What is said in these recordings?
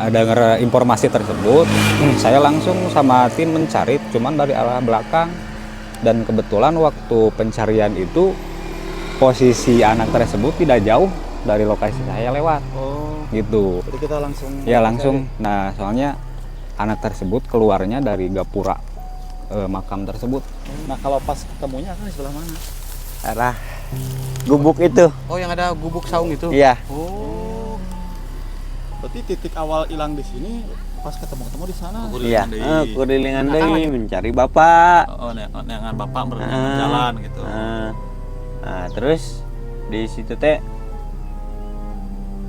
dengar informasi tersebut, saya langsung sama tim mencari, cuman dari arah belakang. Dan kebetulan waktu pencarian itu posisi anak tersebut tidak jauh dari lokasi saya lewat. Oh, Gitu. jadi kita langsung Ya langsung. Nah, soalnya anak tersebut keluarnya dari gapura makam tersebut. Nah, kalau pas ketemunya kan di sebelah mana? Arah gubuk itu. Oh, yang ada gubuk saung itu? Iya. Oh. Berarti titik awal hilang di sini pas ketemu di sana. Iya. Kurilingan deui mencari bapak. Oh, neangan bapak berenang jalan gitu. Nah, terus di situ teh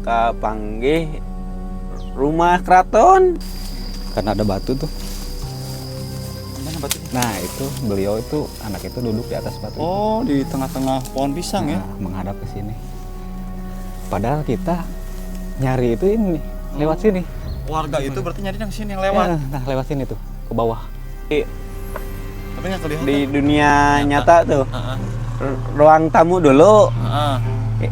kapanggih rumah keraton. Karena ada batu tuh. Mana batunya? Nah, itu beliau itu anak itu duduk di atas batu. Oh, di tengah-tengah pohon pisang ya. Nah, menghadap ke sini. Padahal kita nyari itu ini lewat sini. Warga itu berarti nyari yang sini yang lewat. Nah, lewat sini tuh ke bawah. Tapi nggak kelihatan. Di dunia nyata tuh ruang tamu dulu.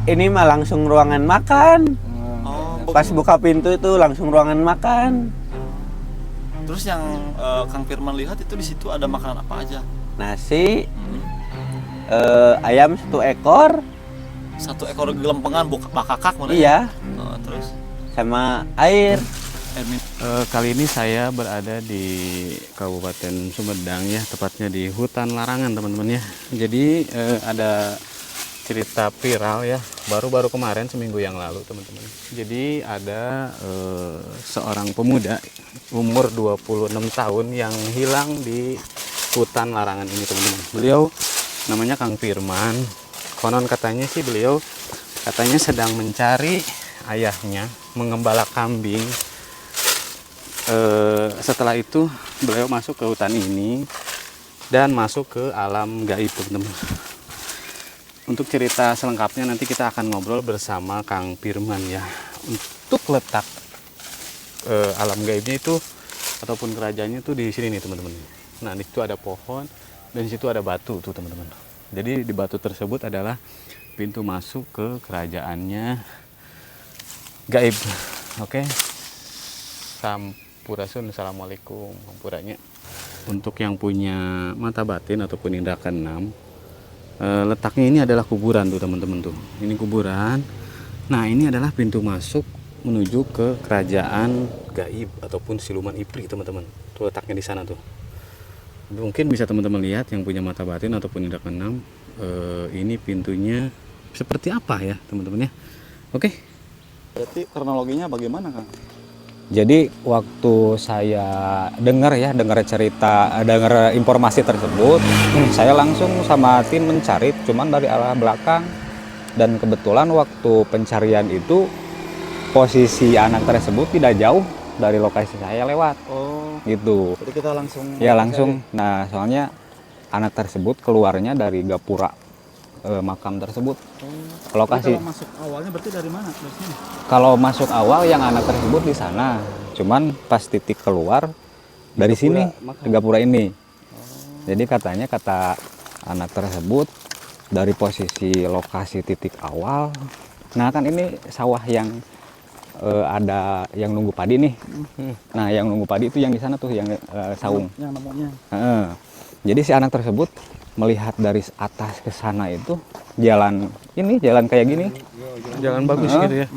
Ini mah langsung ruangan makan. Oh, Pas buka pintu itu langsung ruangan makan. terus yang Kang Firman lihat itu di situ ada makanan apa aja? Nasi, ayam 1 ekor, 1 ekor gelempengan bakakak mana? iya, Terus sama air. Kali ini saya berada di Kabupaten Sumedang ya, tepatnya di hutan larangan teman-teman ya. Jadi ada cerita viral ya, baru-baru kemarin seminggu yang lalu teman-teman. Jadi ada seorang pemuda umur 26 tahun yang hilang di hutan larangan ini teman-teman. Beliau namanya Kang Firman. Konon katanya sih beliau katanya sedang mencari ayahnya mengembala kambing. Setelah itu beliau masuk ke hutan ini dan masuk ke alam gaib teman-teman. Untuk cerita selengkapnya nanti kita akan ngobrol bersama Kang Firman ya. Untuk letak alam gaibnya itu ataupun kerajaannya itu di sini nih teman-teman. Nah, di situ ada pohon dan di situ ada batu tuh teman-teman. Jadi di batu tersebut adalah pintu masuk ke kerajaannya gaib. Oke. Sampurasun, assalamualaikum, sampuranya. Untuk yang punya mata batin ataupun indra keenam, letaknya ini adalah kuburan tuh teman-teman tuh. Ini kuburan. Nah, ini adalah pintu masuk menuju ke kerajaan gaib ataupun siluman Ipri teman-teman. Tuh letaknya di sana tuh. Mungkin bisa teman-teman lihat yang punya mata batin ataupun indra keenam, ini pintunya seperti apa ya teman-teman ya. Oke. Berarti kronologinya bagaimana, Kang? Jadi waktu saya dengar cerita, dengar informasi tersebut, saya langsung sama tim mencari, cuman dari arah belakang. Dan kebetulan waktu pencarian itu posisi anak tersebut tidak jauh dari lokasi saya lewat. Oh, Gitu. jadi kita langsung Ya langsung. Nah, soalnya anak tersebut keluarnya dari gapura makam tersebut. Lokasi. Kalau masuk awalnya berarti dari mana? Dari sini. Kalau masuk awal yang anak tersebut di sana, cuman pas titik keluar dari sini, di gapura ini. Jadi katanya kata anak tersebut dari posisi lokasi titik awal. Nah, kan ini sawah yang ada yang nunggu padi nih. Nah, yang nunggu padi itu yang di sana tuh yang saung. Yang namanya. Jadi si anak tersebut melihat dari atas ke sana itu jalan kayak gini. Jalan bagus gitu ya.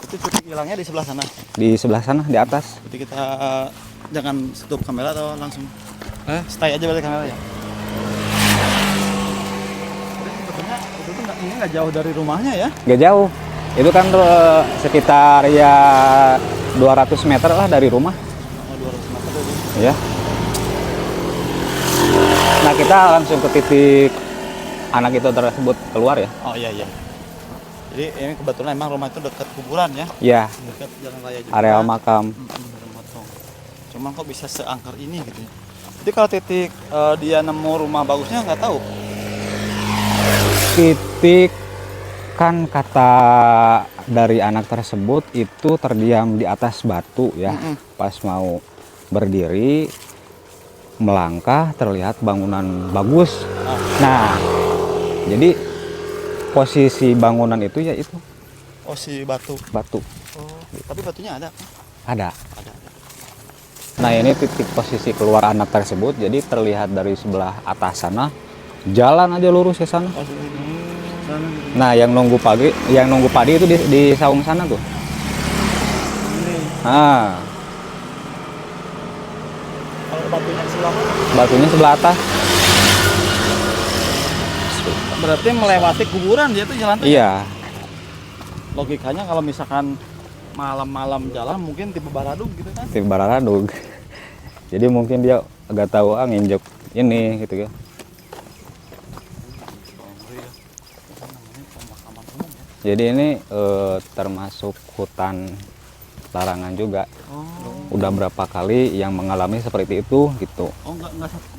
Itu titik hilangnya di sebelah sana. Di sebelah sana di atas. Jadi kita jangan stop kamera atau langsung stay aja balik kamera ya. Jadi sebetulnya itu tuh ini nggak jauh dari rumahnya ya? Gak jauh. Itu kan sekitar ya 200 meter lah dari rumah. Oh, 200 meter dari. Ya. Nah, kita langsung ke titik anak itu tersebut keluar ya. Oh iya. Jadi ini kebetulan emang rumah itu dekat kuburan ya? Ya, Dekat jalan raya juga. areal makam. Cuma kok bisa seangker ini gitu ya? Jadi kalau titik dia nemu rumah bagusnya nggak tahu. Titik kan kata dari anak tersebut itu terdiam di atas batu ya. Pas mau berdiri melangkah terlihat bangunan bagus. Nah, jadi posisi bangunan itu ya itu Oh, si batu. batu. Oh, tapi batunya ada. Ada. Ada. Nah ini titik posisi keluar anak tersebut, jadi terlihat dari sebelah atas sana, jalan aja lurus ke sana. Oh, sana gitu. Nah yang nunggu padi itu di saung sana tuh. Ini. Nah Kalau batunya di sebelah mana? batunya sebelah atas. Berarti melewati kuburan dia tuh jalan. Iya. Logikanya kalau misalkan malam-malam jalan mungkin tipe Baradung gitu kan. Tipe Bararadug. Jadi mungkin dia agak tahu nginjek ini gitu ya. Jadi ini termasuk hutan larangan juga. Oh. Udah berapa kali yang mengalami seperti itu gitu. Oh,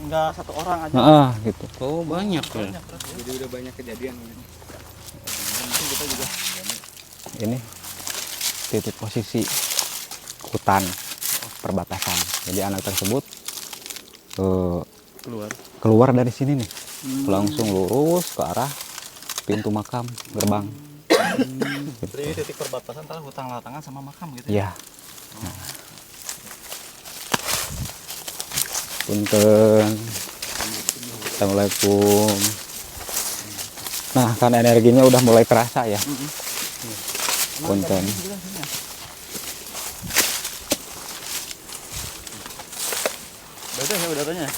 enggak satu orang aja. Nah, gitu. Oh banyak ya. Jadi udah banyak kejadian. Mungkin kita juga Ini titik posisi hutan perbatasan. Jadi anak tersebut keluar dari sini nih, langsung lurus ke arah pintu makam gerbang. Jadi titik perbatasan antara hutan larangan sama makam gitu. Iya. Nah. Punten. Assalamualaikum. Nah kan energinya udah mulai terasa ya. Punten. Beda ya udaranya.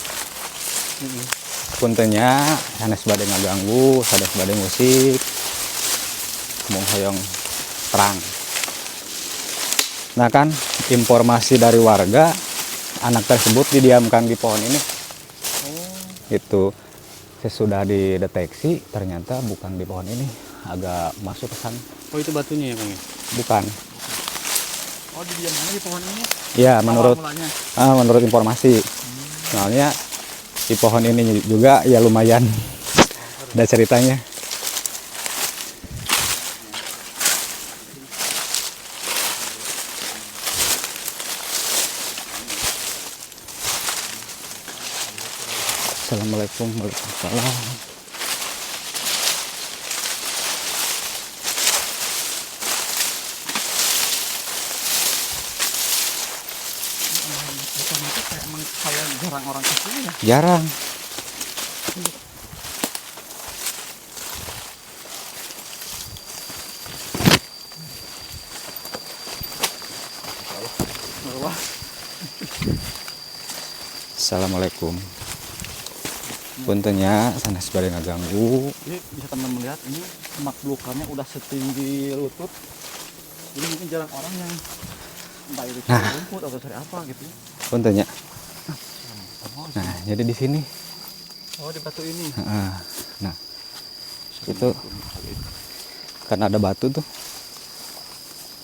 Puntennya sanes bade ngaganggu, sanes bade musik. Mung hoyong terang. Nah kan informasi dari warga anak tersebut didiamkan di pohon ini. Itu sesudah dideteksi ternyata bukan di pohon ini, agak masuk ke sana. Oh itu batunya ya Kang? Bukan. Oh, didiamkannya di pohon ini. Ya menurut Mulanya. menurut informasi. Soalnya di pohon ini juga ya lumayan ada ceritanya. Assalamualaikum warahmatullahi wabarakatuh. Emang kayak jarang orang kesini ya. Jarang. Wah, Assalamualaikum. Puntennya sanes bade ngaganggu. jadi bisa teman melihat ini semak belukarnya udah setinggi lutut. Jadi mungkin jarang orang yang entah itu cari rumput atau cari apa gitu. Puntennya. Oh, Nah, jadi di sini. oh di batu ini. Nah, itu karena ada batu tuh.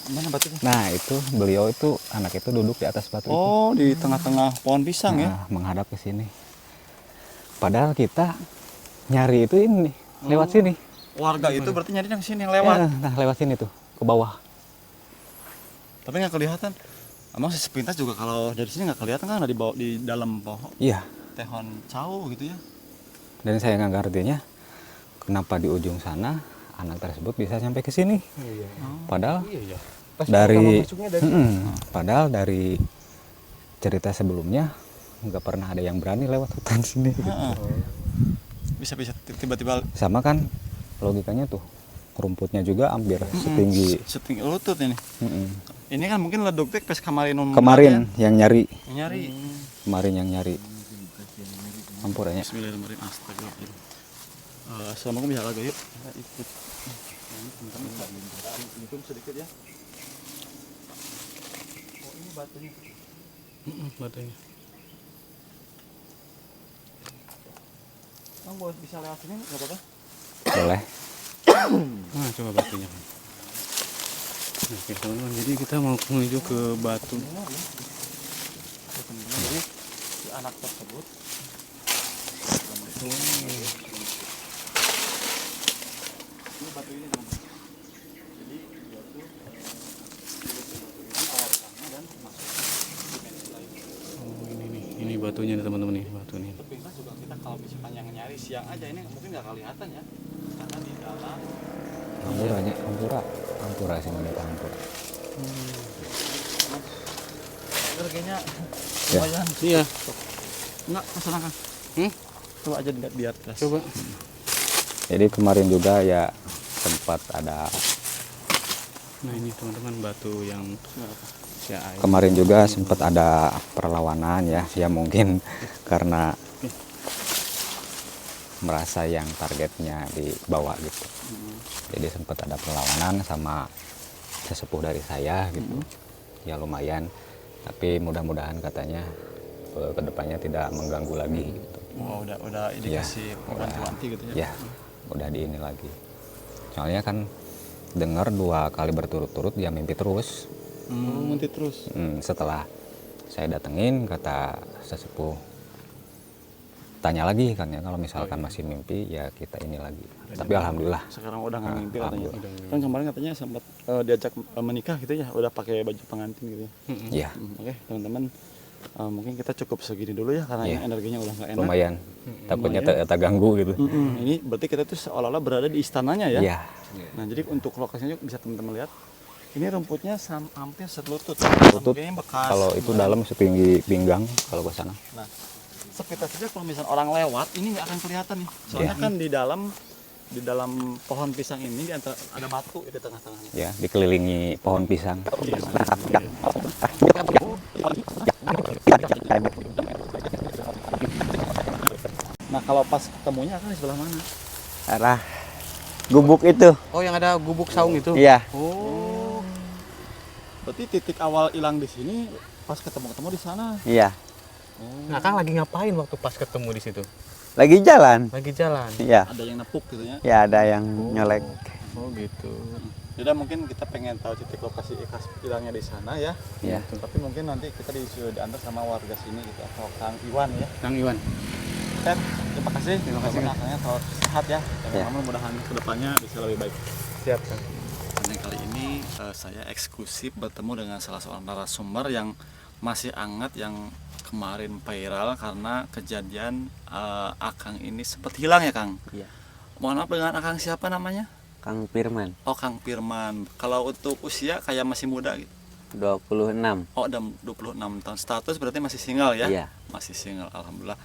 Mana batunya? Nah, itu beliau itu anak itu duduk di atas batu itu. Oh, di tengah-tengah pohon pisang ya. Nah, menghadap ke sini. Padahal kita nyari itu ini lewat sini. Warga itu berarti nyarinya ke sini yang lewat. Nah, lewat sini tuh ke bawah. Tapi nggak kelihatan. Emang si sepintas juga kalau dari sini nggak kelihatan kan, ada di bawah di dalam pohon Iya. tehon jauh gitu ya. Dan saya nggak ngertinya kenapa di ujung sana anak tersebut bisa sampai ke sini. Padahal dari padahal dari cerita sebelumnya nggak pernah ada yang berani lewat hutan sini. Bisa tiba-tiba Sama kan logikanya tuh rumputnya juga hampir setinggi lutut ini. Mm-mm. Ini kan mungkin leduk teh pas kemarin Kemarin yang nyari, nyari. kemarin yang nyari. Ampuranya. Bismillahirrahmanirrahim. Astagfirullah. Assalamualaikum ya lagi yuk. Ikut. Ikut sedikit ya. Oh ini batunya. Batunya. Bang boleh bisa lewat sini nggak apa-apa? Boleh. Nah coba batunya. Nah, oke teman-teman, jadi kita mau menuju ke batu. Jadi si anak tersebut ini batu ini teman. Jadi dia tuh batu ini awal pertama dan masuk di dimensi lain. Oh ini nih, ini batunya nih teman-teman nih, batu nih. Sepintas juga kita kalau misalkan yang nyari siang aja ini mungkin nggak kelihatan ya, karena di dalam Ampuranya, ampura sih mana ampura. energinya Ya. lumayan. Iya. Enggak, kesana Kang. Coba aja dilihat di atas. Coba. Jadi kemarin juga ya sempat ada, Nah ini teman-teman batu yang ya, air. kemarin juga sempat ada perlawanan ya, ya mungkin karena merasa yang targetnya dibawa gitu. Jadi sempat ada perlawanan sama sesepuh dari saya gitu. Ya lumayan, tapi mudah-mudahan katanya kedepannya tidak mengganggu lagi gitu. Oh, udah indikasi wanti-wanti gitu ya. Ya, udah di ini lagi. Soalnya kan dengar 2 kali berturut-turut dia mimpi terus. Mimpi terus. Setelah saya datengin, kata sesepuh, tanya lagi kan ya, kalau misalkan masih mimpi ya kita ini lagi. Tapi alhamdulillah Sekarang udah nggak mimpi katanya. alhamdulillah. Kan kemarin katanya sempat diajak menikah gitu ya, udah pakai baju pengantin gitu ya. Ya, Oke, teman-teman, mungkin kita cukup segini dulu ya karena Iya. ini energinya udah nggak enak. lumayan. Takutnya terganggu gitu. Ini berarti kita tuh seolah-olah berada di istananya ya. Iya. Nah, jadi untuk lokasinya juga bisa teman-teman lihat. Ini rumputnya hampir selutut. Selutut. Mungkin bekas. Kalau itu dalam setinggi pinggang kalau ke sana. Nah, sekitar saja kalau misalnya orang lewat ini nggak akan kelihatan nih. Soalnya Iya. kan di dalam pohon pisang ini di antara ada batu di tengah-tengahnya. Ya, dikelilingi pohon pisang. Nah, kalau pas ketemunya akan di sebelah mana? Arah gubuk itu. Oh yang ada gubuk saung itu? Iya. Oh. Berarti titik awal hilang di sini pas ketemu di sana. Iya. Nah Kang lagi ngapain waktu pas ketemu di situ? Lagi jalan. Lagi jalan. Iya. Ada yang nepuk gitu ya. Ya ada yang nyolek. Oh gitu. Jadi mungkin kita pengen tahu titik lokasi ikas hilangnya di sana ya. Iya. Tapi mungkin nanti kita disuruh diantar sama warga sini gitu atau Kang Iwan ya. Kang Iwan. Kan, terima kasih. Terima kasih, Kang. Kang. Tahu sehat ya. Ya. Mudah-mudahan kedepannya bisa lebih baik. Siap Kang. Dan kali ini saya eksklusif bertemu dengan salah seorang narasumber yang masih hangat, yang kemarin viral karena kejadian Akang ini sempat hilang ya Kang. Iya. Mohon maaf, dengan Akang siapa namanya? Kang Firman Oh, Kang Firman. Kalau untuk usia kayak masih muda gitu. 26. Oh, udah 26 tahun. Status berarti masih single ya? Iya. Masih single, alhamdulillah.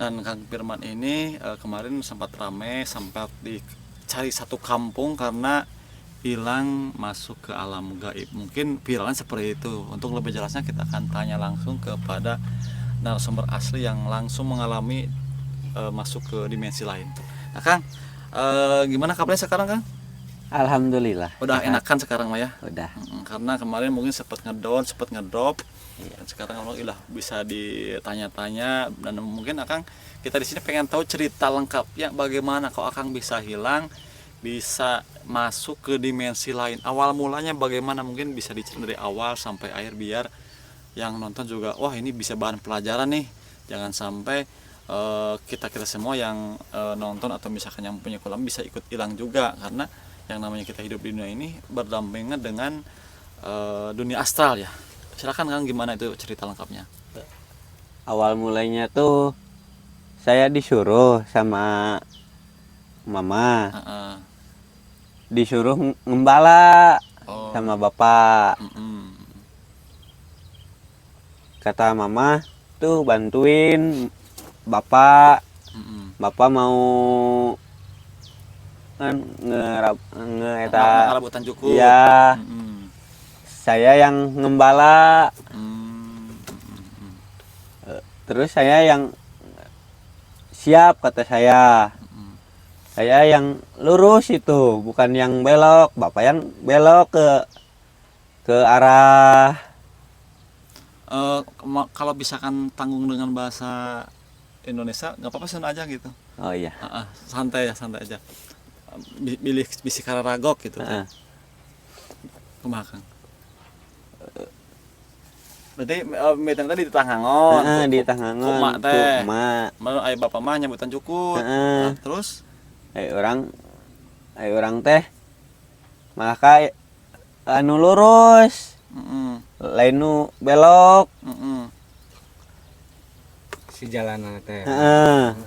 Dan Kang Firman ini kemarin sempat rame, sempat dicari satu kampung karena hilang masuk ke alam gaib. Mungkin viralnya seperti itu. Untuk lebih jelasnya kita akan tanya langsung kepada narasumber asli yang langsung mengalami masuk ke dimensi lain. Nah, Kang, gimana kabarnya sekarang, Kang? Alhamdulillah. Udah enakan sekarang mah ya? Udah. Karena kemarin mungkin sempat ngedown, sempat ngedrop. Iya. Dan sekarang alhamdulillah bisa ditanya-tanya, dan mungkin Akang kita di sini pengen tahu cerita lengkapnya bagaimana kok Akang bisa hilang, bisa masuk ke dimensi lain. Awal mulanya bagaimana, mungkin bisa diceritain dari awal sampai akhir biar yang nonton juga wah ini bisa bahan pelajaran nih. Jangan sampai kita semua yang nonton atau misalkan yang punya kolam bisa ikut hilang juga, karena yang namanya kita hidup di dunia ini berdampingan dengan dunia astral ya. Silakan Kang, gimana itu cerita lengkapnya? Awal mulainya tuh saya disuruh sama mama, Heeh. disuruh ngembala Oh. sama bapak. Mm-mm. Kata mama tuh bantuin bapak. Mm-mm. Bapak mau kan eta Ngarabutan cukup. ya Mm-mm. saya yang ngembala, Mm-mm. terus saya yang siap, kata saya. Saya yang lurus itu, bukan yang belok. Bapak yang belok ke arah Kalau misalkan tanggung dengan bahasa Indonesia nggak apa-apa, sana aja gitu. oh iya. Santai aja. Pilih bisi kararagok gitu. Heeh. Kumaha Kang? Berarti meeting tadi di Tangangon. Di Tangangon Kumak tuh teh. emak. Malu ayah bapak mah nyebutan cukup. Heeh. Nah, terus Ai orang teh malah kayak anu lurus, mm-mm, lain nu belok. mm-mm. Si jalanan teh. Heeh.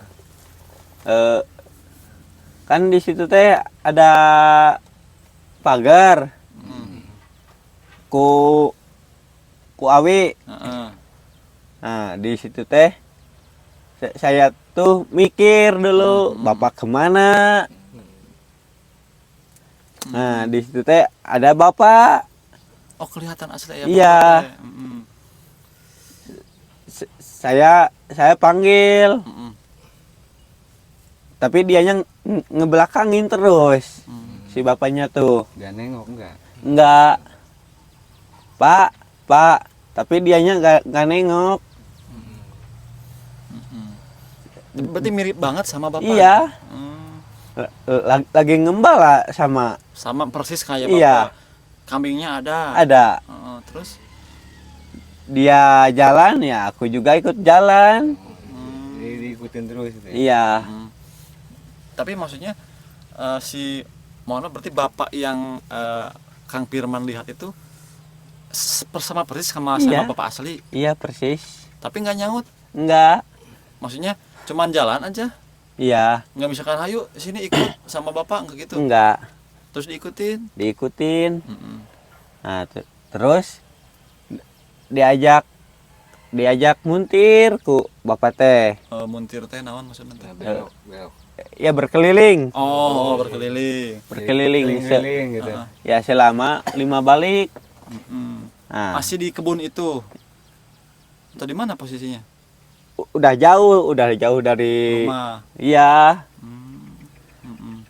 Kan di situ teh ada pagar. Ku ku awi. Heeh. Nah, di situ teh saya tuh mikir dulu bapak kemana. Nah, di situ teh ada bapak. Oh, kelihatan asli ya. Iya. Bapak teh. Saya panggil, Mm-mm. tapi dianya ngebelakangin terus. Si bapaknya tuh. Gak nengok enggak? Enggak. Pak, tapi dianya nggak nengok. Berarti mirip banget sama bapak. Iya. Hmm. Lagi ngembala sama. Sama persis kayak bapak. Iya. Kambingnya ada. Ada. Terus Dia jalan ya aku juga ikut jalan. Jadi diikutin terus gitu ya? Iya. Tapi maksudnya si mohon maaf, berarti bapak yang Kang Firman lihat itu sama persis sama Iya. bapak asli, Iya persis. tapi nggak nyaut. Enggak. Maksudnya cuman jalan aja, Iya. nggak misalkan ayo sini ikut sama bapak, nggak gitu. Enggak. Terus diikutin. Diikutin. Mm-mm. Nah, terus diajak muntir ku bapak teh. Muntir teh naon maksudnya teh? Belok. Ya berkeliling. Oh, berkeliling. Berkeliling. Keliling gitu. Ya selama 5 balik. Mm-mm. Nah, Masih di kebun itu. Atau di mana posisinya? udah jauh dari Rumah. Iya, Mm-mm.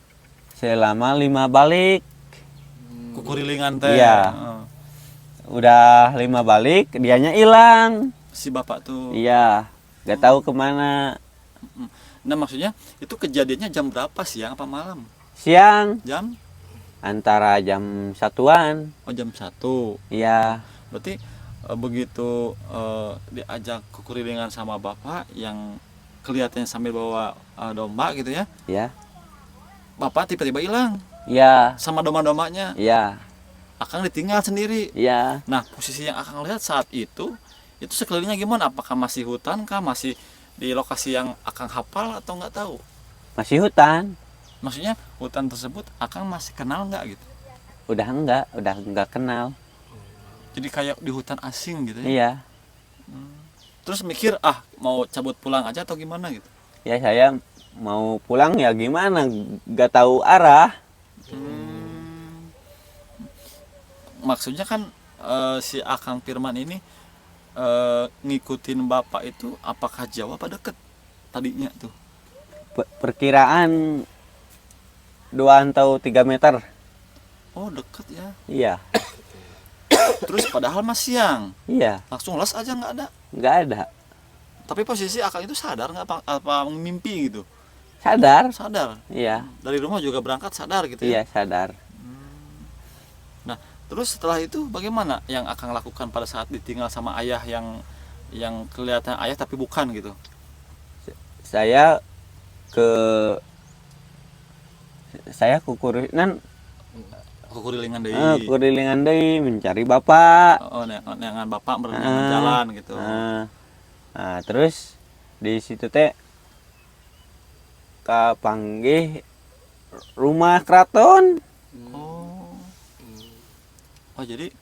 selama 5 balik. Kukurilingan teh. Iya. Udah 5 balik, dianya hilang. Si bapak tuh. Iya, nggak tahu kemana. Nah, maksudnya itu kejadiannya jam berapa, siang apa malam? Siang Jam? antara jam 1-an. Oh, jam 1. Iya, Berarti begitu diajak kekurilingan sama bapak yang kelihatannya sambil bawa domba gitu ya, iya, bapak tiba-tiba hilang iya, sama domba-dombanya. iya, Akang ditinggal sendiri. iya. Nah, posisi yang Akang lihat saat itu sekelilingnya gimana? Apakah masih hutan kah? Masih di lokasi yang Akang hafal atau nggak tahu? Masih hutan. Maksudnya hutan tersebut Akang masih kenal nggak gitu? Udah enggak kenal. Jadi kayak di hutan asing gitu ya? Iya. Terus mikir mau cabut pulang aja atau gimana gitu? Ya saya mau pulang ya gimana? Nggak tahu arah. Maksudnya kan si Akang Firman ini ngikutin bapak itu apakah jauh apa deket tadinya tuh? Perkiraan 2 atau 3 meter. Oh, deket ya. Iya, Terus padahal masih siang, iya, langsung les aja nggak ada. nggak ada. Tapi posisi Akang itu sadar nggak apa mimpi gitu? Sadar. Sadar. Iya, Dari rumah juga berangkat sadar gitu iya ya. sadar. Nah, terus setelah itu bagaimana yang Akang lakukan pada saat ditinggal sama ayah yang kelihatan ayah tapi bukan gitu? Saya kukurinan Kekurilingan deui. kurilingan deui mencari bapak. Oh, neangan bapak berenang jalan gitu. Nah, terus di situ teh kapanggih rumah keraton. Oh, jadi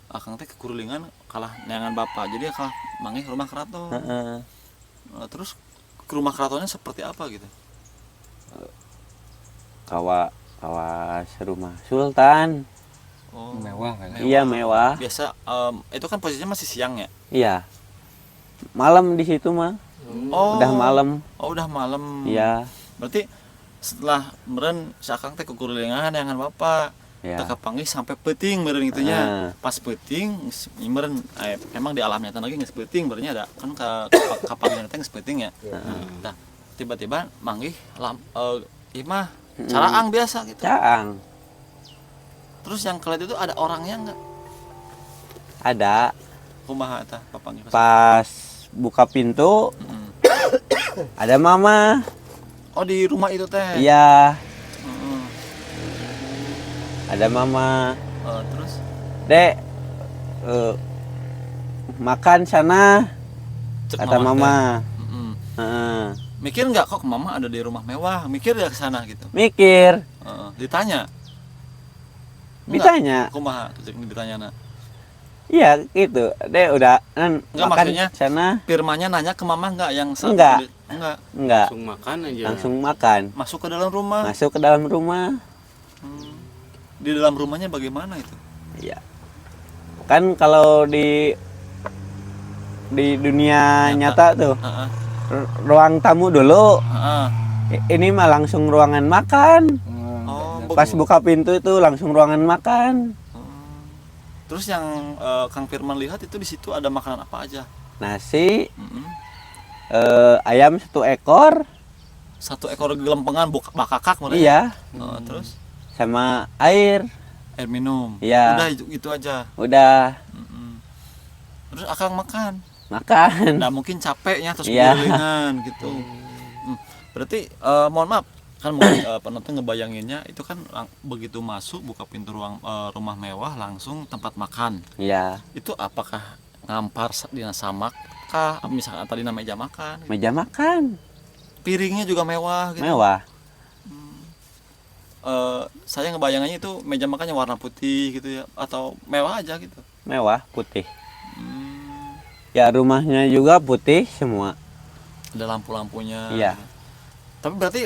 Akang teh kekurilingan kalah neangan bapak. Jadi kalah manggih rumah keraton. Heeh. Terus ke rumah keratonnya seperti apa gitu? Kawas rumah sultan. Oh, Mewah kan? Iya, mewah. biasa itu kan posisinya masih siang ya? Iya. Malam di situ mah. Oh, Udah malam. Oh, udah malam. Iya. Berarti setelah meren si Akang teh kekurilingan neangan bapak. Iya. Teka panggih sampai peting meren gitunya. Pas peting meren emang di alam nyata lagi geus peting berarti ada kan kapangnya teh geus peting ya. Nah, tiba-tiba manggih imah caraang biasa gitu. Caang. Terus yang kalian itu ada orangnya enggak? Ada. Kumaha eta papanggih Pas buka pintu ada mama. Oh, di rumah itu teh. Iya, Heeh. ada mama. Terus Dek, makan sana, cek kata teh. mama. Mm-mm. Heeh. Mikir nggak kok mama ada di rumah mewah? Mikir ya ke sana gitu. Mikir, Ditanya. ditanya. Kumaha cek ditanya. Iya gitu. Deh udah Enggak, makan maksudnya sana. Firmannya nanya ke mama nggak yang saat Enggak. enggak Enggak. Langsung makan aja. Langsung makan. masuk ke dalam rumah. Masuk ke dalam rumah. Di dalam rumahnya bagaimana itu? Iya. Kan kalau di dunia nyata tuh Heeh. ruang tamu dulu. Heeh. Ini mah langsung ruangan makan. Oh, Pas buka pintu itu langsung ruangan makan. terus yang Kang Firman lihat itu di situ ada makanan apa aja? Nasi, Mm-mm. ayam 1 ekor, 1 ekor gelempengan bakakak mulai. iya, Terus sama air. air minum. Iya. Udah itu aja. Udah Mm-mm. Terus Akang makan. makan. Nah mungkin capeknya terus Iya. beriringan gitu. Berarti mohon maaf kan mungkin penonton ngebayanginnya itu kan begitu masuk buka pintu ruang rumah mewah langsung tempat makan. Iya, Itu apakah ngampar dina samak kah? Misalkan tadi nama meja makan. meja makan Piringnya juga mewah gitu. mewah. Saya ngebayangannya itu meja makannya warna putih gitu ya atau mewah aja gitu. Mewah putih. Hmm, Ya rumahnya juga putih semua. ada lampu-lampunya. Iya. Tapi berarti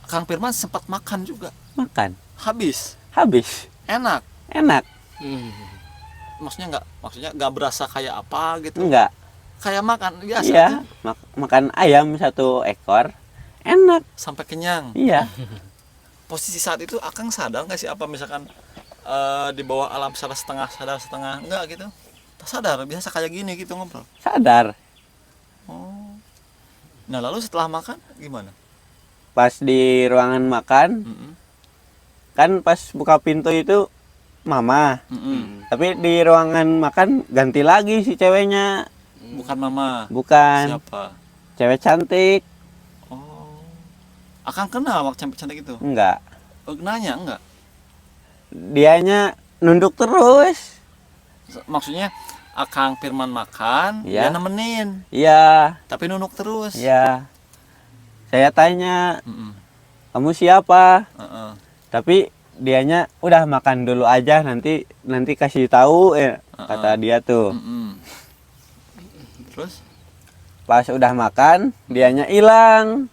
Kang Firman sempat makan juga. Makan. Habis. Habis. Enak. Enak. Maksudnya nggak berasa kayak apa gitu. Enggak. Kayak makan biasa Iya, aja, makan ayam 1 ekor. Enak. sampai kenyang. Iya. Posisi saat itu Akang sadar nggak sih apa misalkan di bawah alam sadar setengah enggak gitu? Tak sadar biasa kayak gini gitu ngobrol. Sadar. Oh. Nah lalu setelah makan gimana? Pas di ruangan makan, Mm-mm. kan pas buka pintu itu mama. Mm-mm. Tapi di ruangan makan ganti lagi si ceweknya. Bukan mama. Bukan. Siapa? Cewek cantik. Oh. Akang kenal waktu cantik itu? Enggak. Nanya enggak? Dianya nunduk terus. Maksudnya Akang Firman makan, Iya. dia nemenin, Iya, tapi nunuk terus. iya. Saya tanya, Mm-mm. "Kamu siapa?" Heeh. Tapi dianya udah makan dulu aja, nanti kasih tahu kata dia tuh. Mm-mm. Terus Pas udah makan, dianya hilang.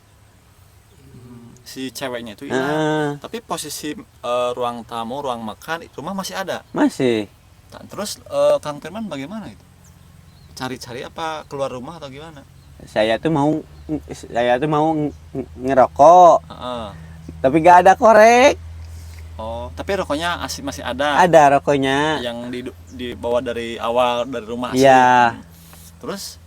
si ceweknya itu hilang. Ah, Tapi posisi ruang tamu, ruang makan, rumah masih ada. masih. Nah, terus Kang Firman bagaimana itu? Cari-cari apa keluar rumah atau gimana? Saya tuh mau ngerokok, Heeh. tapi gak ada korek. Oh, tapi rokoknya masih ada. Ada rokoknya. Yang dibawa dari awal dari rumah asli. Iya. Terus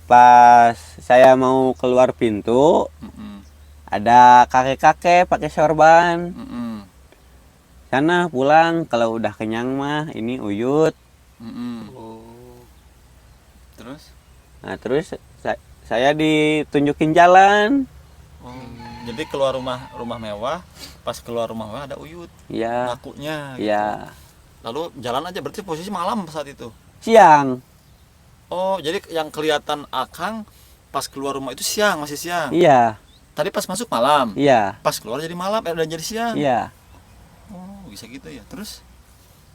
Pas saya mau keluar pintu, mm-mm. ada kakek-kakek pakai sorban. Mm-mm. Sana pulang, kalau udah kenyang mah ini uyut. Mm-mm. Oh. Terus Nah, terus saya ditunjukin jalan. oh, jadi keluar rumah mewah, pas keluar rumah mewah ada uyut Ya, ngakunya gitu. ya. Lalu jalan aja berarti posisi malam saat itu. Siang. Oh, jadi yang kelihatan Akang pas keluar rumah itu siang, masih siang. Iya, Tadi pas masuk malam. iya, Pas keluar jadi malam, udah jadi siang. iya. Oh, bisa gitu ya. Terus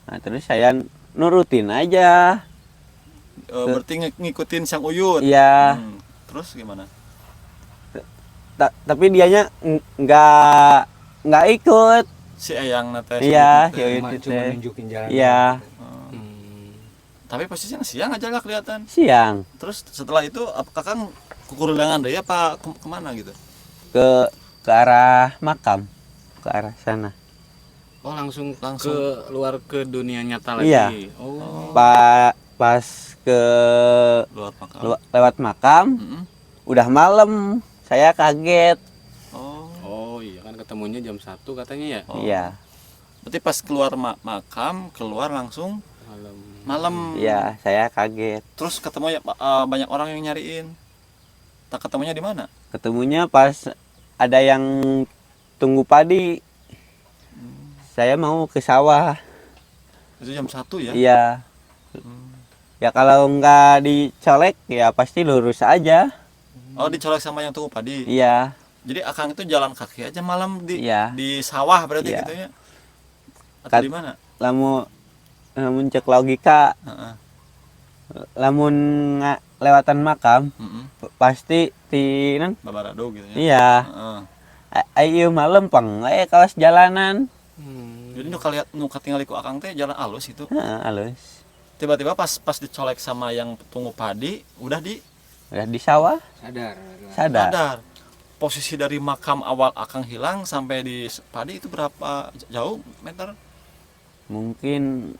Nah, terus saya nurutin aja. berarti ngikutin sang uyut. Iya. Terus gimana? Tapi dianya nggak ikut. Si Eyang nate. Iya, si si Uyut Uyut. teh. Cuma nunjukin jalan. Iya, Tapi posisinya siang aja nggak kelihatan. siang. Terus setelah itu apakah kan kukurulangan deh apa kemana gitu? Ke arah makam, ke arah sana. Oh, langsung Langsung. keluar ke dunia nyata lagi. Iya. Oh. Pas ke Luar makam. lewat makam, Mm-mm. udah malam. Saya kaget. Oh. Oh, iya kan ketemunya jam 1 katanya ya. Oh. Iya, Berarti pas keluar makam, keluar langsung Malam. malam. iya, saya kaget. Terus ketemu ya banyak orang yang nyariin. Tak ketemunya di mana? Ketemunya pas ada yang tunggu padi. Saya mau ke sawah. Itu jam 1 ya? Iya. Ya kalau nggak dicolek ya pasti lurus aja. Oh, dicolek sama yang tunggu padi. Iya. Jadi Akang itu jalan kaki aja malam Iya. di sawah berarti Iya. gitu ya? Atau Kat- di mana? Lamu lamun cek logika Heeh. lamun lewatan makam Heeh. pasti ti nan Babarado gitu ya. iya Heeh. ayo mah lempeng kawas jalanan. Jadi nu katingali ku akang teh jalan alus itu. Halus Tiba-tiba pas dicolek sama yang tunggu padi, udah di sawah Sadar. sadar. Posisi dari makam awal akang hilang sampai di padi itu berapa jauh meter? mungkin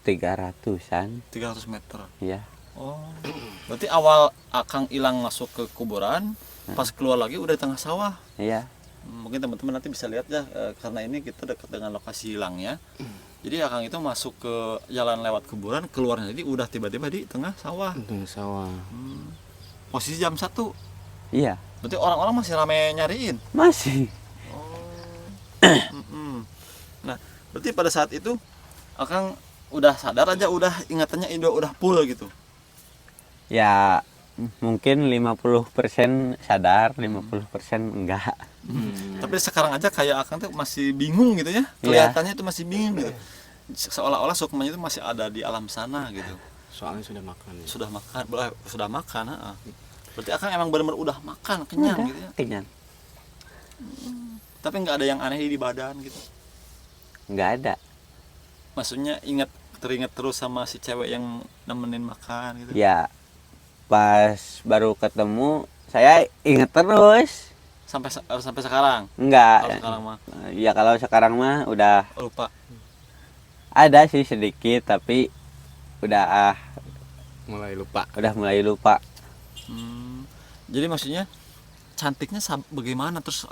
300-an 300 meter. ya. Oh. Berarti awal akang hilang masuk ke kuburan, pas keluar lagi udah di tengah sawah. Iya. Mungkin teman-teman nanti bisa lihat ya, karena ini kita dekat dengan lokasi hilangnya. Jadi akang itu masuk ke jalan lewat kuburan, keluarnya jadi udah tiba-tiba di tengah sawah. Tengah sawah. Posisi jam 1. Iya, Berarti orang-orang masih rame nyariin. masih. Mm-mm. Nah, berarti pada saat itu akang udah sadar aja, udah ingatannya udah full gitu. Ya mungkin 50% sadar, 50% enggak. Tapi sekarang aja kayak akang tuh masih bingung gitu ya. Iya. Kelihatannya itu masih bingung gitu. Seolah-olah sukmanya itu masih ada di alam sana gitu. Soalnya sudah makan ya. Sudah makan, heeh. Berarti akang emang benar-benar udah makan, kenyang Udah, gitu ya. kenyang. Tapi nggak ada yang aneh di badan gitu. Enggak ada. Maksudnya teringat terus sama si cewek yang nemenin makan gitu. Ya pas baru ketemu saya inget terus. Sampai sekarang. Enggak. Kalau sekarang mah Ya kalau sekarang mah udah lupa. ada sih sedikit tapi udah Mulai lupa. mulai lupa. Jadi maksudnya cantiknya bagaimana, terus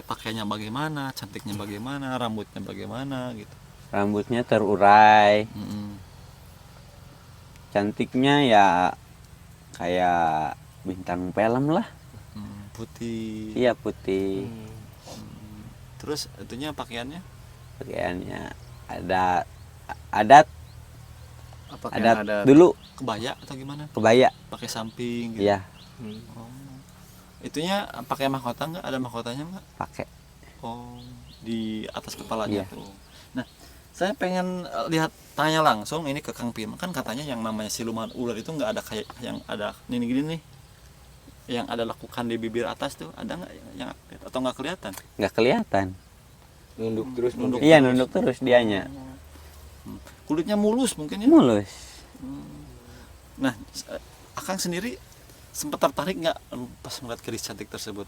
pakaiannya bagaimana, cantiknya bagaimana, rambutnya bagaimana gitu. Rambutnya terurai, Mm-mm. cantiknya ya kayak bintang film lah. Putih. Iya putih. Terus itunya pakaiannya Pakaiannya ada adat Apakah adat ada dulu kebaya atau gimana? kebaya. Pakai samping gitu. Iya Itunya pakai mahkota nggak? Ada mahkotanya nggak? pakai. Oh, di atas kepalanya Iya. tuh. Nah, saya pengen tanya langsung ini ke Kang Firman. Kan katanya yang namanya siluman ular itu nggak ada kayak yang ada ini gini nih. Yang ada lekukan di bibir atas tuh, ada nggak yang atau nggak kelihatan? Nggak kelihatan. Nunduk terus Nunduk. mungkin. Iya nunduk terus dianya. Kulitnya mulus mungkin ya. Mulus. Nah, Akang sendiri sempat tertarik nggak pas melihat keris cantik tersebut?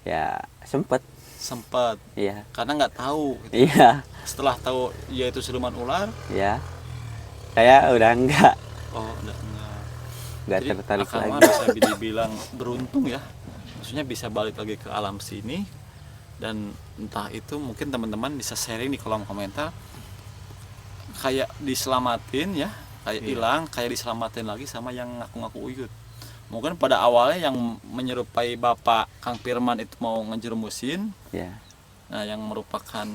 Ya sempet. Sempat, Iya. karena nggak tahu. Gitu. Iya. Setelah tahu yaitu siluman ular, Ya. Saya udah enggak udah nggak Jadi tertarik Akang mah lagi. bisa dibilang beruntung ya, maksudnya bisa balik lagi ke alam sini. Dan entah itu mungkin teman-teman bisa sharing di kolom komentar, kayak diselamatin ya, kayak hilang, kayak diselamatin lagi sama yang ngaku-ngaku uyut. Mungkin pada awalnya yang menyerupai Bapak Kang Firman itu mau ngejerumusin, Ya. nah yang merupakan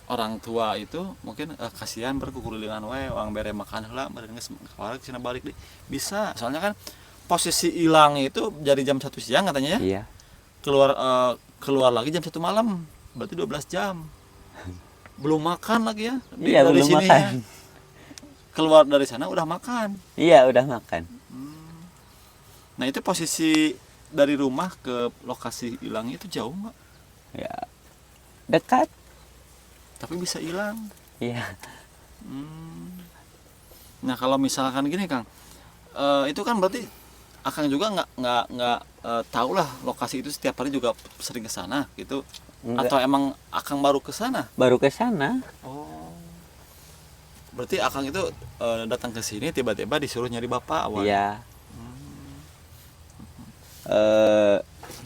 orang tua itu mungkin kasihan berkukulilingan wae orang bere makan heula beren geus cenah balik deh. Bisa, soalnya kan posisi hilang itu dari jam 1 siang katanya ya. Iya. Keluar lagi jam 1 malam. Berarti 12 jam. Belum makan lagi ya. Iya, dari belum sini makan. ya. Keluar dari sana udah makan. Iya udah makan. Nah, itu posisi dari rumah ke lokasi hilangnya itu jauh nggak? Ya dekat. Tapi bisa hilang. Iya. Nah, kalau misalkan gini Kang, itu kan berarti Akang juga nggak tahu lah lokasi itu setiap hari juga sering ke sana gitu. Enggak. Atau emang Akang baru ke sana? Baru ke sana. Oh. Berarti Akang itu datang ke sini tiba-tiba disuruh nyari bapak awalnya. Iya.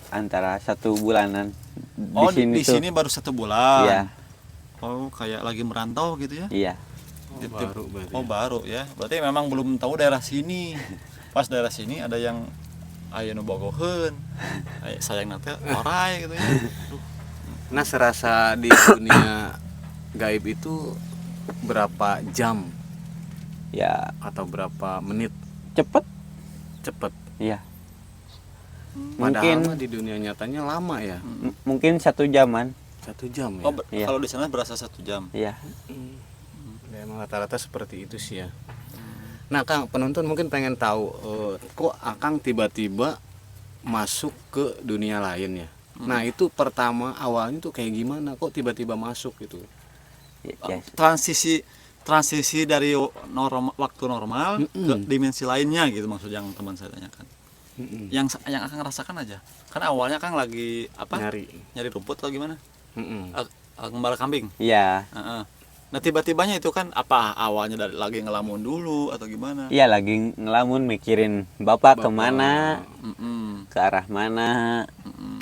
Antara 1 bulanan Oh, di sini di tuh. sini baru 1 bulan. Iya. Oh, kayak lagi merantau gitu ya? Iya. baru berarti. Oh, baru ya. Berarti memang belum tahu daerah sini. Pas daerah sini ada yang aya nu bogoheun. Sayang nanti orai gitu ya. Aduh. Nah, serasa di dunia gaib itu berapa jam Ya atau berapa menit cepet. cepet? Iya. Padahal Mungkin mah di dunia nyatanya lama ya. mungkin 1 jaman. 1 jam ya. Oh, Iya. kalau di sana berasa 1 jam. Iya. Ya, emang rata-rata seperti itu sih ya. Nah Kang, penonton mungkin pengen tahu kok Akang tiba-tiba masuk ke dunia lain ya. Nah itu pertama awalnya tuh kayak gimana? Kok tiba-tiba masuk gitu? Ya, Transisi dari waktu normal ke dimensi lainnya gitu, maksud yang teman saya tanyakan. Yang akan rasakan aja. Kan awalnya Kang lagi apa? Nyari rumput atau gimana? Gembala kambing. Iya. Nah tiba-tibanya itu kan apa awalnya dari lagi ngelamun dulu atau gimana? Iya, lagi ngelamun mikirin bapak kemana, Mm-mm. ke arah mana. Mm-mm.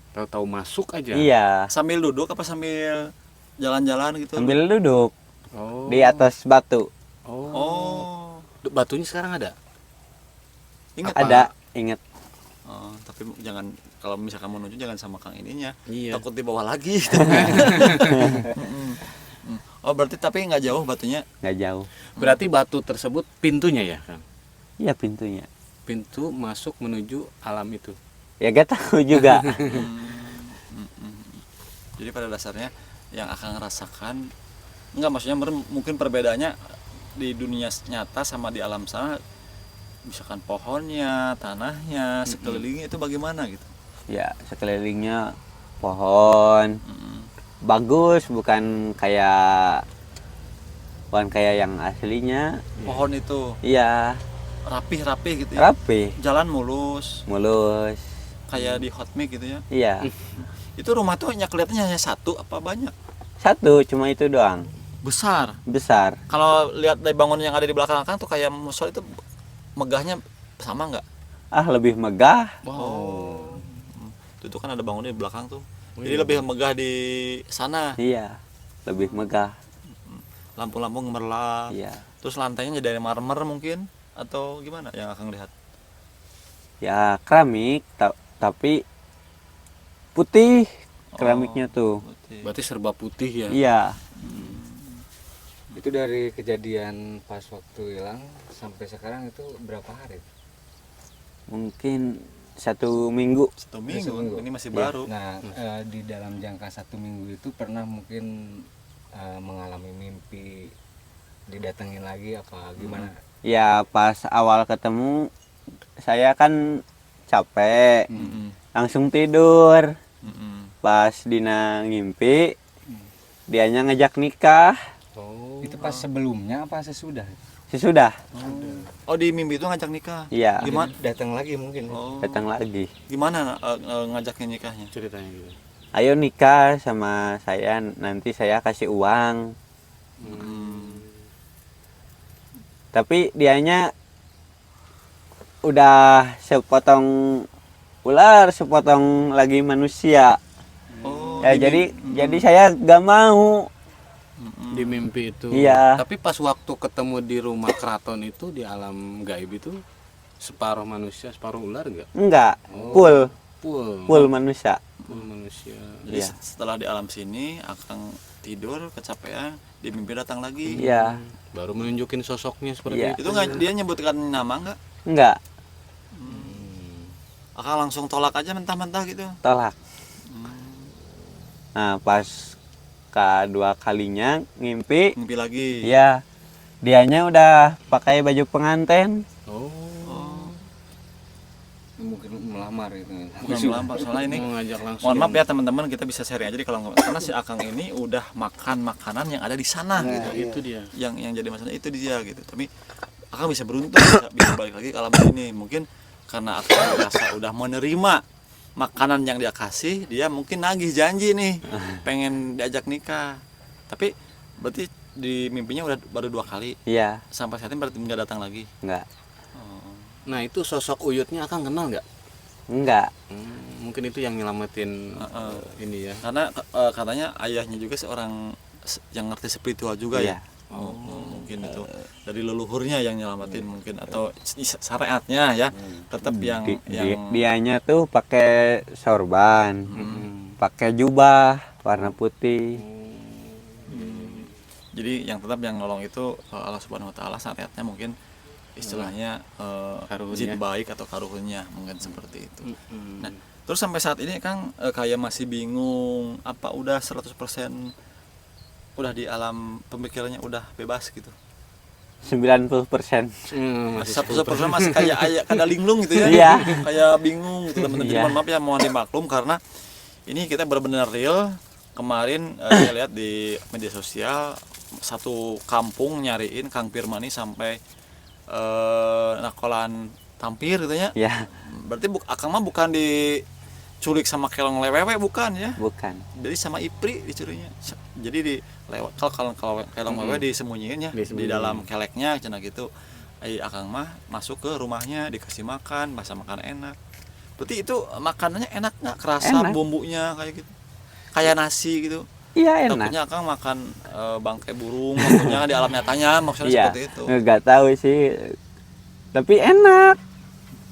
Tahu-tahu masuk aja. Iya, Sambil duduk apa sambil jalan-jalan gitu? sambil duduk Oh. di atas batu. Oh, Batunya sekarang ada? ingat Ada, inget. tapi jangan kalau misalkan mau nuju jangan sama Kang ininya, Iya. takut dibawa lagi. Oh berarti tapi nggak jauh batunya. Nggak jauh. Berarti batu tersebut pintunya ya Kang? Iya, pintunya. Pintu masuk menuju alam itu. Ya gak tahu juga. Jadi pada dasarnya yang akan ngerasakan nggak, maksudnya mungkin perbedaannya di dunia nyata sama di alam sana, misalkan pohonnya, tanahnya, sekelilingnya itu bagaimana gitu. Ya, sekelilingnya pohon. Bagus, bukan kayak yang aslinya. Pohon itu Iya, rapih gitu ya. rapi, Jalan mulus mulus. kayak di hot mic gitu ya. Iya, Itu rumah tuh kelihatannya hanya satu apa banyak? satu cuma itu doang. Besar. Besar. Kalau lihat dari bangunan yang ada di belakang tuh kayak musola itu megahnya sama nggak? Ah, lebih megah. Oh. Itu kan ada bangunan di belakang tuh. Jadi lebih megah di sana. Iya, lebih megah. Lampu-lampu gemerlap. Iya. Terus lantainya dari marmer mungkin atau gimana yang akan lihat? Ya, keramik tapi putih keramiknya tuh. Berarti serba putih ya? Iya, Itu dari kejadian pas waktu hilang sampai sekarang itu berapa hari? mungkin 1 minggu. 1 minggu. Seminggu. Ini masih Ya. baru. Nah, di dalam jangka 1 minggu itu pernah mungkin mengalami mimpi didatengin lagi apa gimana? Ya, pas awal ketemu saya kan capek, langsung tidur. Pas Dina ngimpi, dianya ngajak nikah. Itu pas sebelumnya apa sesudah? Sesudah, Oh di mimpi itu ngajak nikah. iya, Gimana? Datang lagi mungkin. Oh. datang lagi. Gimana ngajaknya nikahnya? Ceritanya gitu. Ayo nikah sama saya, nanti saya kasih uang. Tapi dianya udah sepotong ular, sepotong lagi manusia. Oh. Ya, jadi saya gak mau. Di mimpi itu. Iya. Tapi pas waktu ketemu di rumah keraton itu di alam gaib itu separuh manusia, separuh ular enggak? Enggak, Oh. full Full manusia. full manusia. Jadi Iya. setelah di alam sini akan tidur kecapean, di mimpi datang lagi. Iya, Baru menunjukin sosoknya seperti Iya. itu. Itu nggak dia nyebutkan nama nggak? enggak, Akan langsung tolak aja mentah-mentah gitu. tolak. Nah, pas kedua kalinya ngimpi, Mimpi lagi. ya dianya udah pakai baju pengantin. Oh. Mungkin melamar gitu. Bukan melamar, soalnya ini Mau ngajak langsung. mohon maaf ya teman-teman, kita bisa sharing aja kalau nggak, karena si Akang ini udah makan makanan yang ada di sana gitu. Itu dia. Yang jadi masalah itu dia gitu. Tapi Akang bisa beruntung bisa balik lagi ke alam ini. Mungkin karena Akang merasa udah menerima makanan yang dia kasih, dia mungkin nagih janji nih pengen diajak nikah. Tapi berarti di mimpinya udah baru 2 kali. Iya, Sampai saat ini berarti nggak datang lagi. enggak. Nah, itu sosok Uyutnya akan kenal nggak? Enggak. Mungkin itu yang nyelamatin ini ya. Karena katanya ayahnya juga seorang yang ngerti spiritual juga Iya. ya. Oh, mungkin itu dari leluhurnya yang nyelamatin mungkin, atau syariatnya ya tetap yang Dianya tuh pakai sorban, pakai jubah warna putih. jadi yang tetap yang nolong itu Allah Subhanahu Wa Taala, syariatnya mungkin istilahnya jin baik atau karuhunnya mungkin seperti itu. Nah, terus sampai saat ini Kang kayak masih bingung apa udah 100% udah di alam pemikirannya udah bebas gitu. 90%. Masih 1% masih kayak ada linglung gitu ya. Iya. Kayak bingung gitu teman-teman. Jadi Iya. mohon maaf ya, mohon dimaklum karena ini kita benar-benar real. Kemarin saya lihat di media sosial satu kampung nyariin Kang Firmani sampai nakolan tampir gitu ya. Ya, Berarti Akang mah bukan diculik sama kelong lewewe, bukan ya. bukan. Jadi sama Ipri dicurinya. Jadi di lewat kalau kelong lewewe disembunyiin ya di dalam keleknya cenah gitu. Akang mah masuk ke rumahnya, dikasih makan, masa makan enak. Berarti itu makanannya enak nggak? Kerasa Enak. bumbunya kayak gitu. Kayak nasi gitu. Iya, enak. Takutnya Akang makan bangkai burung, maksudnya di alam nyatanya maksudnya Iya, seperti itu. nggak tahu sih. Tapi enak,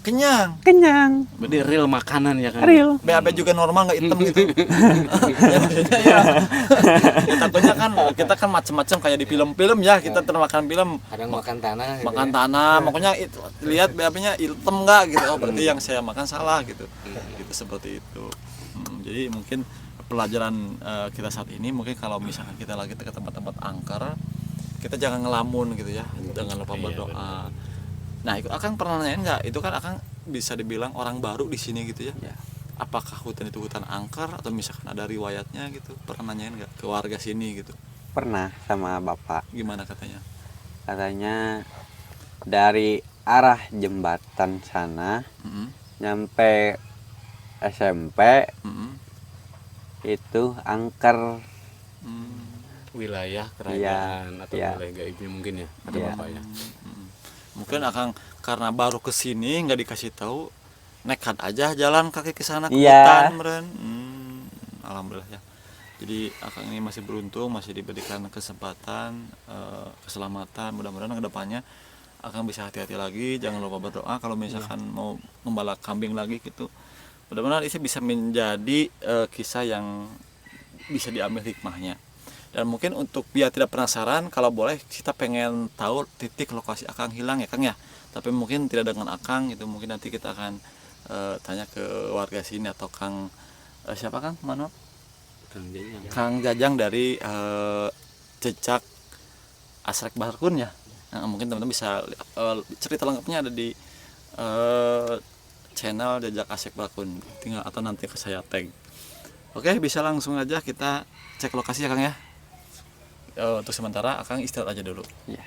Kenyang. kenyang, Berarti real makanan ya kan? real. BAB juga normal nggak hitam gitu. Ya, maksudnya ya. Ya, takutnya kan kita kan macam-macam kayak di film-film ya, kita termakan film Kadang makan tanah gitu makan ya. tanah, makanya itu lihat BAB-nya hitam nggak gitu. Oh, berarti yang saya makan salah gitu. Gitu seperti itu. Jadi mungkin pelajaran kita saat ini mungkin kalau misalkan kita lagi ke tempat-tempat angker, kita jangan ngelamun gitu ya. Jangan lupa berdoa. Nah, itu Akang pernah nanyain nggak? Itu kan Akang bisa dibilang orang baru di sini gitu ya. Ya. Apakah hutan itu hutan angker atau misalkan ada riwayatnya gitu? Pernah nanyain nggak ke warga sini gitu? Pernah sama bapak. Gimana katanya? Katanya dari arah jembatan sana Mm-mm. nyampe SMP Mm-mm. itu angker. Wilayah kerajaan atau iya. wilayah gaibnya mungkin ya, kata Iya. bapak ya. Mungkin Akang karena baru kesini nggak dikasih tahu, nekat aja jalan kaki ke sana ke Iya. hutan meren. Alhamdulillah ya. Jadi Akang ini masih beruntung, masih diberikan kesempatan, keselamatan. Mudah-mudahan kedepannya Akang bisa hati-hati lagi. Jangan lupa berdoa kalau misalkan mau ngembala kambing lagi gitu. Mudah-mudahan ini bisa menjadi kisah yang bisa diambil hikmahnya. Dan mungkin untuk biar tidak penasaran, kalau boleh kita pengen tahu titik lokasi Akang hilang ya Kang ya. Tapi mungkin tidak dengan Akang gitu, mungkin nanti kita akan tanya ke warga sini atau Kang siapa Kang? Mana? Kang Jajang dari Jejak Asrek Barkun ya. Nah, mungkin teman-teman bisa cerita lengkapnya ada di channel Jejak Asrek Barkun. Tinggal atau nanti ke saya tag. Oke, bisa langsung aja kita cek lokasi ya Kang ya. Untuk sementara Akang istirahat aja dulu. Ya.